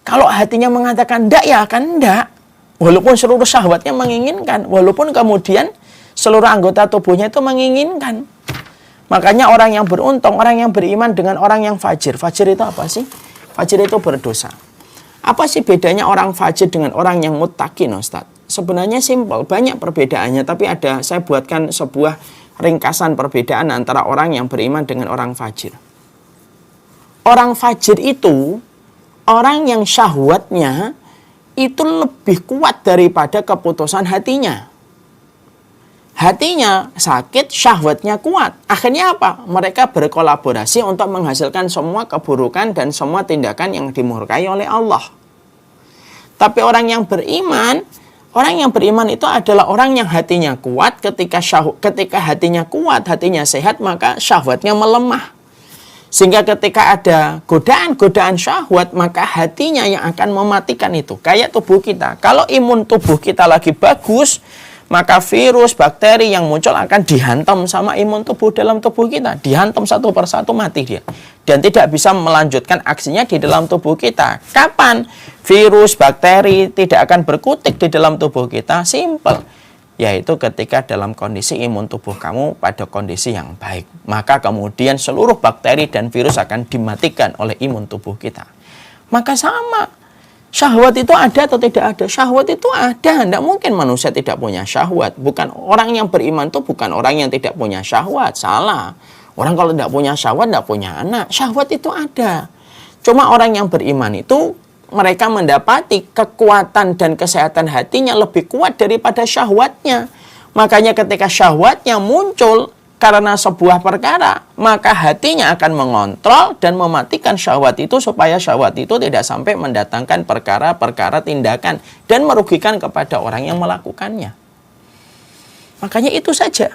Kalau hatinya mengatakan ndak, ya akan ndak. Walaupun seluruh syahwatnya menginginkan, walaupun kemudian seluruh anggota tubuhnya itu menginginkan. Makanya orang yang beruntung, orang yang beriman dengan orang yang fajir. Fajir itu apa sih? Fajir itu berdosa. Apa sih bedanya orang fajir dengan orang yang muttaqin, Ustaz? Sebenarnya simpel, banyak perbedaannya, tapi saya buatkan sebuah ringkasan perbedaan antara orang yang beriman dengan orang fajir. Orang fajir itu orang yang syahwatnya itu lebih kuat daripada keputusan hatinya. Hatinya sakit, syahwatnya kuat. Akhirnya apa? Mereka berkolaborasi untuk menghasilkan semua keburukan dan semua tindakan yang dimurkai oleh Allah. Tapi orang yang beriman itu adalah orang yang hatinya kuat. Ketika hatinya kuat, hatinya sehat, maka syahwatnya melemah. Sehingga ketika ada godaan-godaan syahwat, maka hatinya yang akan mematikan itu. Kayak tubuh kita. Kalau imun tubuh kita lagi bagus, maka virus, bakteri yang muncul akan dihantam sama imun tubuh dalam tubuh kita. Dihantam satu persatu, mati dia. Dan tidak bisa melanjutkan aksinya di dalam tubuh kita. Kapan virus, bakteri tidak akan berkutik di dalam tubuh kita? Simple. Yaitu ketika dalam kondisi imun tubuh kamu pada kondisi yang baik. Maka kemudian seluruh bakteri dan virus akan dimatikan oleh imun tubuh kita. Maka sama. Syahwat itu ada atau tidak ada? Syahwat itu ada. Tidak mungkin manusia tidak punya syahwat. Bukan orang yang beriman itu bukan orang yang tidak punya syahwat. Salah. Orang kalau tidak punya syahwat, tidak punya anak. Syahwat itu ada. Cuma orang yang beriman itu mereka mendapati kekuatan dan kesehatan hatinya lebih kuat daripada syahwatnya. Makanya ketika syahwatnya muncul karena sebuah perkara, maka hatinya akan mengontrol dan mematikan syahwat itu supaya syahwat itu tidak sampai mendatangkan perkara-perkara tindakan dan merugikan kepada orang yang melakukannya. Makanya itu saja.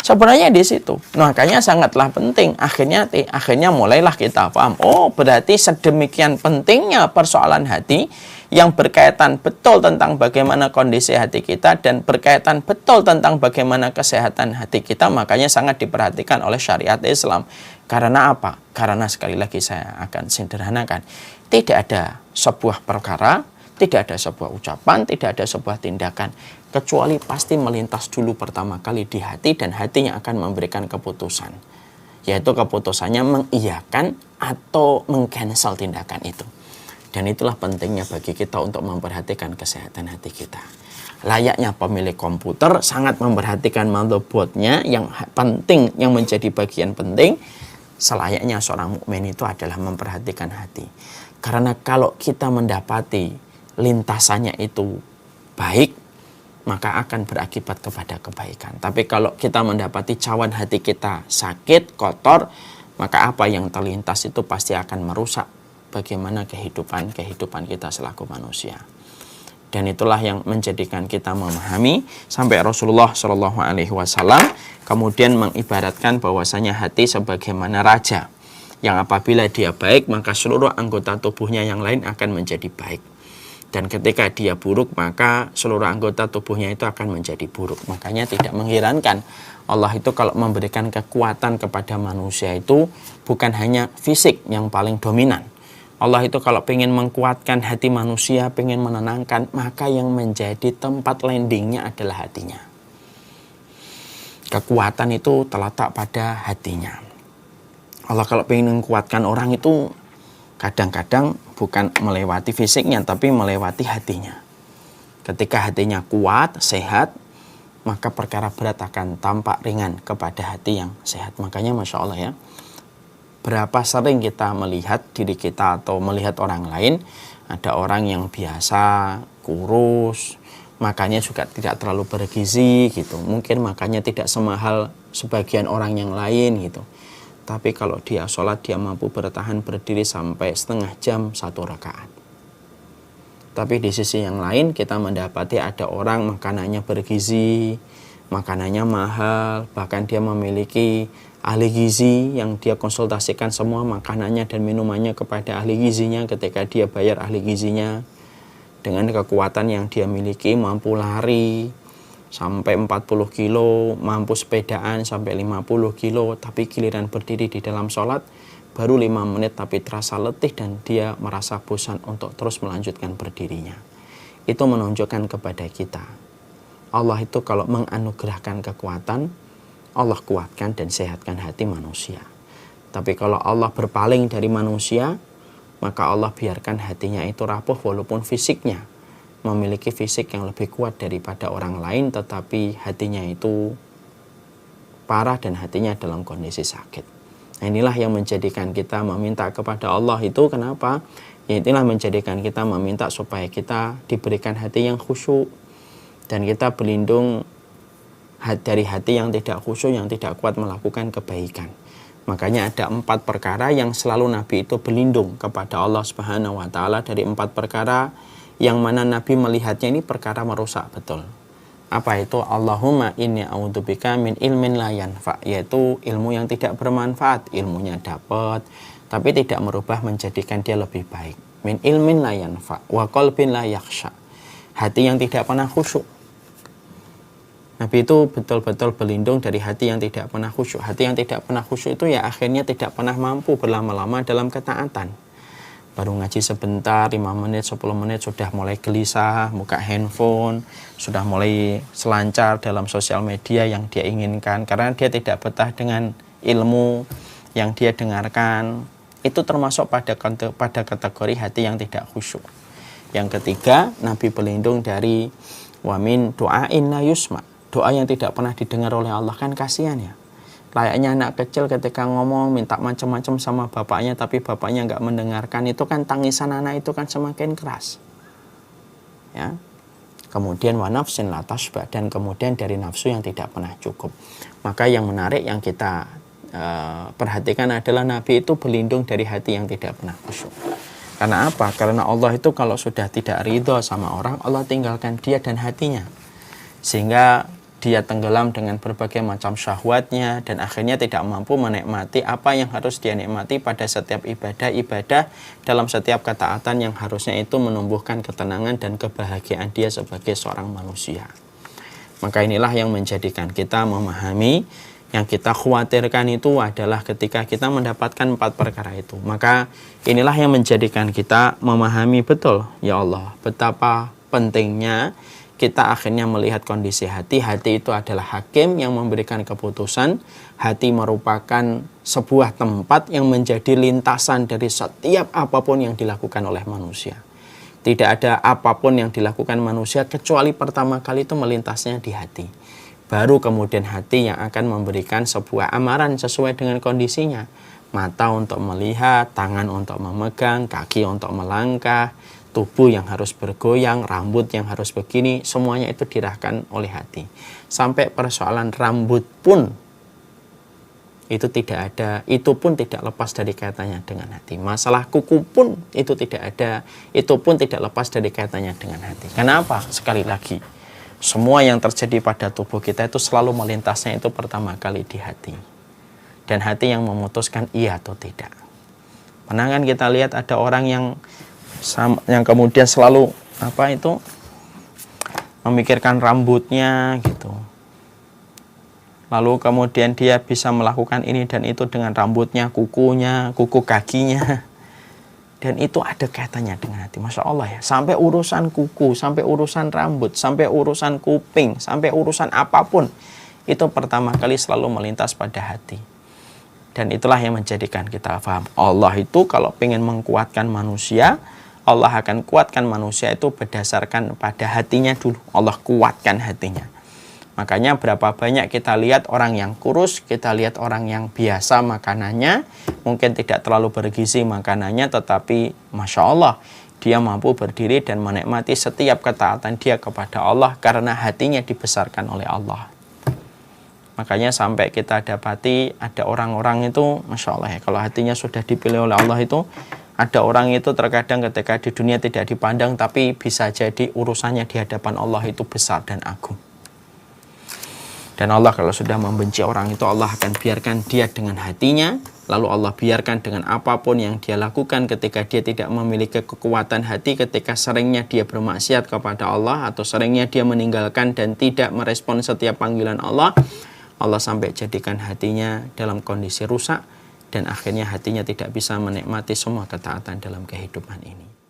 Sebenarnya di situ. Makanya sangatlah penting. Akhirnya mulailah kita paham. Oh, berarti sedemikian pentingnya persoalan hati yang berkaitan betul tentang bagaimana kondisi hati kita dan berkaitan betul tentang bagaimana kesehatan hati kita. Makanya sangat diperhatikan oleh syariat Islam. Karena apa? Karena sekali lagi saya akan sederhanakan. Tidak ada sebuah perkara, tidak ada sebuah ucapan, tidak ada sebuah tindakan, kecuali pasti melintas dulu pertama kali di hati dan hatinya akan memberikan keputusan. Yaitu keputusannya mengiyakan atau meng-cancel tindakan itu. Dan itulah pentingnya bagi kita untuk memperhatikan kesehatan hati kita. Layaknya pemilik komputer sangat memperhatikan motherboardnya yang penting, yang menjadi bagian penting. Selayaknya seorang mukmin itu adalah memperhatikan hati. Karena kalau kita mendapati lintasannya itu baik, maka akan berakibat kepada kebaikan. Tapi kalau kita mendapati cawan hati kita sakit, kotor, maka apa yang terlintas itu pasti akan merusak bagaimana kehidupan kita selaku manusia. Dan itulah yang menjadikan kita memahami sampai Rasulullah SAW kemudian mengibaratkan bahwasanya hati sebagaimana raja yang apabila dia baik maka seluruh anggota tubuhnya yang lain akan menjadi baik. Dan ketika dia buruk, maka seluruh anggota tubuhnya itu akan menjadi buruk. Makanya tidak mengherankan Allah itu kalau memberikan kekuatan kepada manusia itu bukan hanya fisik yang paling dominan. Allah itu kalau ingin mengkuatkan hati manusia, ingin menenangkan, maka yang menjadi tempat landingnya adalah hatinya. Kekuatan itu terletak pada hatinya. Allah kalau ingin menguatkan orang itu kadang-kadang bukan melewati fisiknya, tapi melewati hatinya. Ketika hatinya kuat, sehat, maka perkara berat akan tampak ringan kepada hati yang sehat. Makanya Masya Allah ya, berapa sering kita melihat diri kita atau melihat orang lain, ada orang yang biasa, kurus, makannya juga tidak terlalu bergizi gitu. Mungkin makannya tidak semahal sebagian orang yang lain gitu. Tapi kalau dia sholat, dia mampu bertahan berdiri sampai setengah jam 1 rakaat. Tapi di sisi yang lain kita mendapati ada orang makanannya bergizi, makanannya mahal, bahkan dia memiliki ahli gizi yang dia konsultasikan semua makanannya dan minumannya kepada ahli gizinya. Ketika dia bayar ahli gizinya, dengan kekuatan yang dia miliki mampu lari sampai 40 kilo, mampu sepedaan sampai 50 kilo, tapi giliran berdiri di dalam sholat baru 5 menit tapi terasa letih dan dia merasa bosan untuk terus melanjutkan berdirinya. Itu menunjukkan kepada kita, Allah itu kalau menganugerahkan kekuatan, Allah kuatkan dan sehatkan hati manusia. Tapi kalau Allah berpaling dari manusia, maka Allah biarkan hatinya itu rapuh walaupun fisiknya memiliki fisik yang lebih kuat daripada orang lain, tetapi hatinya itu parah dan hatinya dalam kondisi sakit. Nah, inilah yang menjadikan kita meminta kepada Allah itu kenapa? Ya, inilah menjadikan kita meminta supaya kita diberikan hati yang khusyuk dan kita berlindung dari hati yang tidak khusyuk, yang tidak kuat melakukan kebaikan. Makanya ada 4 perkara yang selalu Nabi itu berlindung kepada Allah Subhanahu wa Ta'ala, dari 4 perkara yang mana Nabi melihatnya ini perkara merusak betul. Apa itu? Allahumma inni a'udzubika min ilmin la yanfa, yaitu ilmu yang tidak bermanfaat. Ilmunya dapat tapi tidak merubah menjadikan dia lebih baik. Min ilmin la yanfa wa qalbin la yakhsha, hati yang tidak pernah khusyuk. Nabi itu betul-betul berlindung dari hati yang tidak pernah khusyuk. Hati yang tidak pernah khusyuk itu ya akhirnya tidak pernah mampu berlama-lama dalam ketaatan. Baru ngaji sebentar, 5 menit, 10 menit sudah mulai gelisah, buka handphone, sudah mulai selancar dalam sosial media yang dia inginkan. Karena dia tidak betah dengan ilmu yang dia dengarkan. Itu termasuk pada kategori hati yang tidak khusyuk. Yang ketiga, Nabi berlindung dari wamin du'ain la yusma, doa yang tidak pernah didengar oleh Allah. Kan kasihan ya, layaknya anak kecil ketika ngomong minta macam-macam sama bapaknya tapi bapaknya nggak mendengarkan, itu kan tangisan anak itu kan semakin keras ya. Kemudian wa nafsin la tashba, dan kemudian dari nafsu yang tidak pernah cukup. Maka yang menarik yang kita perhatikan adalah Nabi itu berlindung dari hati yang tidak pernah khusyuk. Karena apa? Karena Allah itu kalau sudah tidak ridho sama orang, Allah tinggalkan dia dan hatinya, sehingga dia tenggelam dengan berbagai macam syahwatnya dan akhirnya tidak mampu menikmati apa yang harus dia nikmati pada setiap ibadah dalam setiap ketaatan yang harusnya itu menumbuhkan ketenangan dan kebahagiaan dia sebagai seorang manusia. Maka inilah yang menjadikan kita memahami, yang kita khawatirkan itu adalah ketika kita mendapatkan 4 perkara itu. Maka inilah yang menjadikan kita memahami betul, ya Allah, betapa pentingnya kita akhirnya melihat kondisi hati. Hati itu adalah hakim yang memberikan keputusan. Hati merupakan sebuah tempat yang menjadi lintasan dari setiap apapun yang dilakukan oleh manusia. Tidak ada apapun yang dilakukan manusia kecuali pertama kali itu melintasnya di hati. Baru kemudian hati yang akan memberikan sebuah amaran sesuai dengan kondisinya. Mata untuk melihat, tangan untuk memegang, kaki untuk melangkah, tubuh yang harus bergoyang, rambut yang harus begini, semuanya itu dirahkan oleh hati. Sampai persoalan rambut pun itu tidak ada, itu pun tidak lepas dari kaitannya dengan hati. Masalah kuku pun itu tidak ada, itu pun tidak lepas dari kaitannya dengan hati. Kenapa? Sekali lagi, semua yang terjadi pada tubuh kita itu selalu melintasnya itu pertama kali di hati. Dan hati yang memutuskan iya atau tidak. Pernah kan kita lihat ada orang yang kemudian selalu memikirkan rambutnya gitu. Lalu kemudian dia bisa melakukan ini dan itu dengan rambutnya, kukunya, kuku kakinya. Dan itu ada kaitannya dengan hati. Masya Allah ya. Sampai urusan kuku, sampai urusan rambut, sampai urusan kuping, sampai urusan apapun, itu pertama kali selalu melintas pada hati. Dan itulah yang menjadikan kita paham. Allah itu kalau ingin mengkuatkan manusia, Allah akan kuatkan manusia itu berdasarkan pada hatinya dulu. Allah kuatkan hatinya. Makanya berapa banyak kita lihat orang yang kurus, kita lihat orang yang biasa makanannya, mungkin tidak terlalu bergizi makanannya, tetapi Masya Allah, dia mampu berdiri dan menikmati setiap ketaatan dia kepada Allah karena hatinya dibesarkan oleh Allah. Makanya sampai kita dapati ada orang-orang itu, Masya Allah ya, kalau hatinya sudah dipilih oleh Allah itu, ada orang itu terkadang ketika di dunia tidak dipandang, tapi bisa jadi urusannya di hadapan Allah itu besar dan agung. Dan Allah kalau sudah membenci orang itu, Allah akan biarkan dia dengan hatinya. Lalu Allah biarkan dengan apapun yang dia lakukan ketika dia tidak memiliki kekuatan hati, ketika seringnya dia bermaksiat kepada Allah, atau seringnya dia meninggalkan dan tidak merespon setiap panggilan Allah. Allah sampai jadikan hatinya dalam kondisi rusak. dan akhirnya hatinya tidak bisa menikmati semua ketaatan dalam kehidupan ini.